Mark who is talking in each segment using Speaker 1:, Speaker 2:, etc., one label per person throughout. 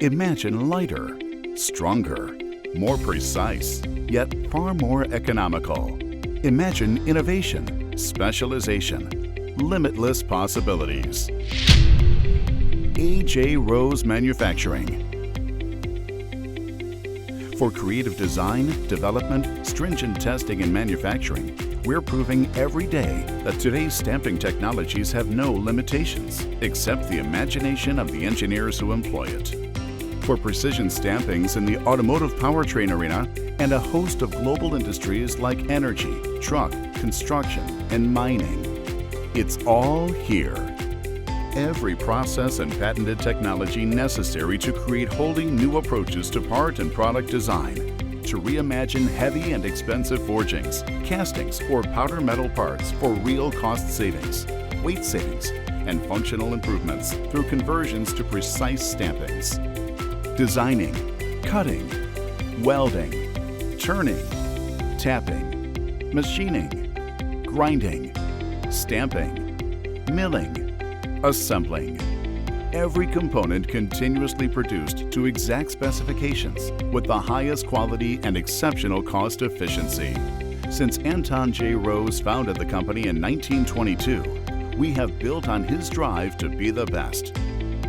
Speaker 1: Imagine lighter, stronger, more precise, yet far more economical. Imagine innovation, specialization, limitless possibilities. A.J Rose Manufacturing. For creative design, development, stringent testing, and manufacturing, we're proving every day that today's stamping technologies have no limitations, except the imagination of the engineers who employ it. For precision stampings in the automotive powertrain arena and a host of global industries like energy, truck, construction, and mining, it's all here. Every process and patented technology necessary to create wholly new approaches to part and product design, to reimagine heavy and expensive forgings, castings, or powder metal parts for real cost savings, weight savings, and functional improvements through conversions to precise stampings. Designing, cutting, welding, turning, tapping, machining, grinding, stamping, milling, assembling. Every component continuously produced to exact specifications with the highest quality and exceptional cost efficiency. Since Anton J. Rose founded the company in 1922, we have built on his drive to be the best.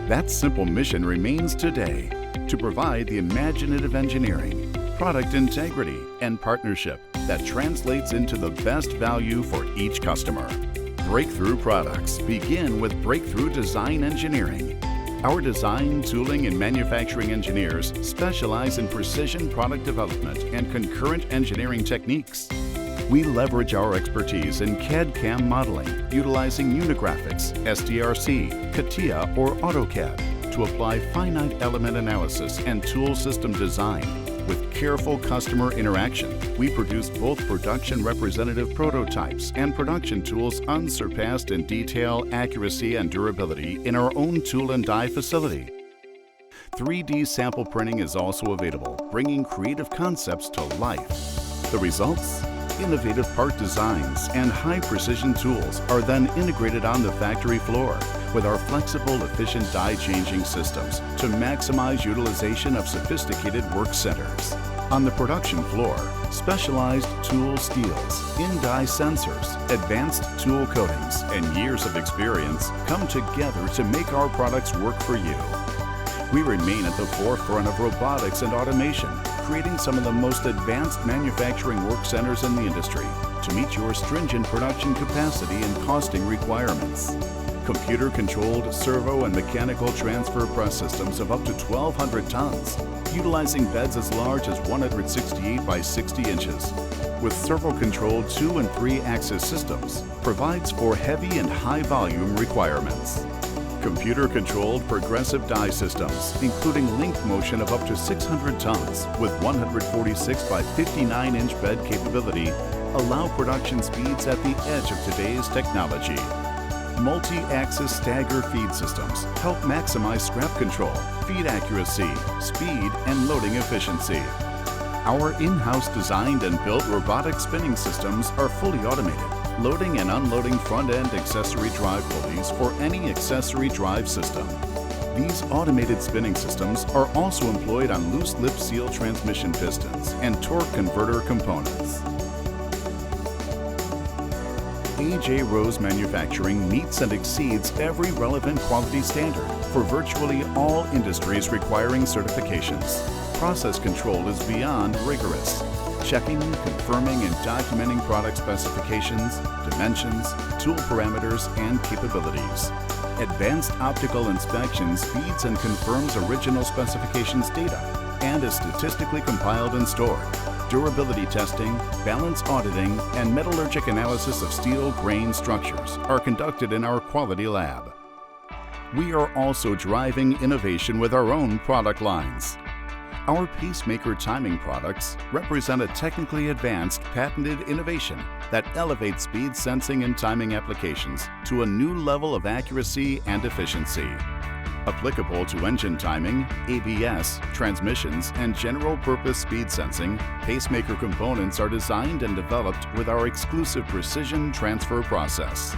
Speaker 1: That simple mission remains today: to provide the imaginative engineering, product integrity, and partnership that translates into the best value for each customer. Breakthrough products begin with breakthrough design engineering. Our design, tooling, and manufacturing engineers specialize in precision product development and concurrent engineering techniques. We leverage our expertise in CAD/CAM modeling, utilizing Unigraphics, SDRC, CATIA, or AutoCAD to apply finite element analysis and tool system design. With careful customer interaction, we produce both production representative prototypes and production tools unsurpassed in detail, accuracy, and durability in our own tool and die facility. 3D sample printing is also available, bringing creative concepts to life. The results? Innovative part designs and high-precision tools are then integrated on the factory floor with our flexible, efficient die-changing systems to maximize utilization of sophisticated work centers. On the production floor, specialized tool steels, in-die sensors, advanced tool coatings, and years of experience come together to make our products work for you. We remain at the forefront of robotics and automation, creating some of the most advanced manufacturing work centers in the industry to meet your stringent production capacity and costing requirements. Computer-controlled servo and mechanical transfer press systems of up to 1,200 tons, utilizing beds as large as 168 by 60 inches, with servo-controlled 2- and 3-axis systems, provides for heavy and high-volume requirements. Computer-controlled progressive die systems, including link motion of up to 600 tons with 146 by 59-inch bed capability, allow production speeds at the edge of today's technology. Multi-axis stagger feed systems help maximize scrap control, feed accuracy, speed, and loading efficiency. Our in-house designed and built robotic spinning systems are fully automated, loading and unloading front-end accessory drive pulleys for any accessory drive system. These automated spinning systems are also employed on loose lip seal transmission pistons and torque converter components. A.J Rose Manufacturing meets and exceeds every relevant quality standard for virtually all industries requiring certifications. Process control is beyond rigorous, checking, confirming, and documenting product specifications, dimensions, tool parameters, and capabilities. Advanced optical inspections feeds and confirms original specifications data and is statistically compiled and stored. Durability testing, balance auditing, and metallurgic analysis of steel grain structures are conducted in our quality lab. We are also driving innovation with our own product lines. Our pacemaker timing products represent a technically advanced patented innovation that elevates speed sensing and timing applications to a new level of accuracy and efficiency. Applicable to engine timing, ABS, transmissions, and general-purpose speed sensing, pacemaker components are designed and developed with our exclusive precision transfer process.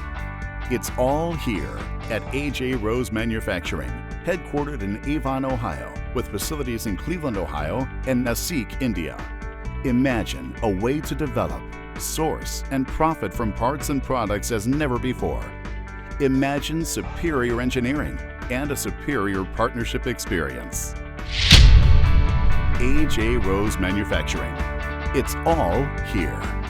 Speaker 1: It's all here at A.J Rose Manufacturing, headquartered in Avon, Ohio, with facilities in Cleveland, Ohio, and Nashik, India. Imagine a way to develop, source, and profit from parts and products as never before. Imagine superior engineering and a superior partnership experience. A.J Rose Manufacturing. It's all here.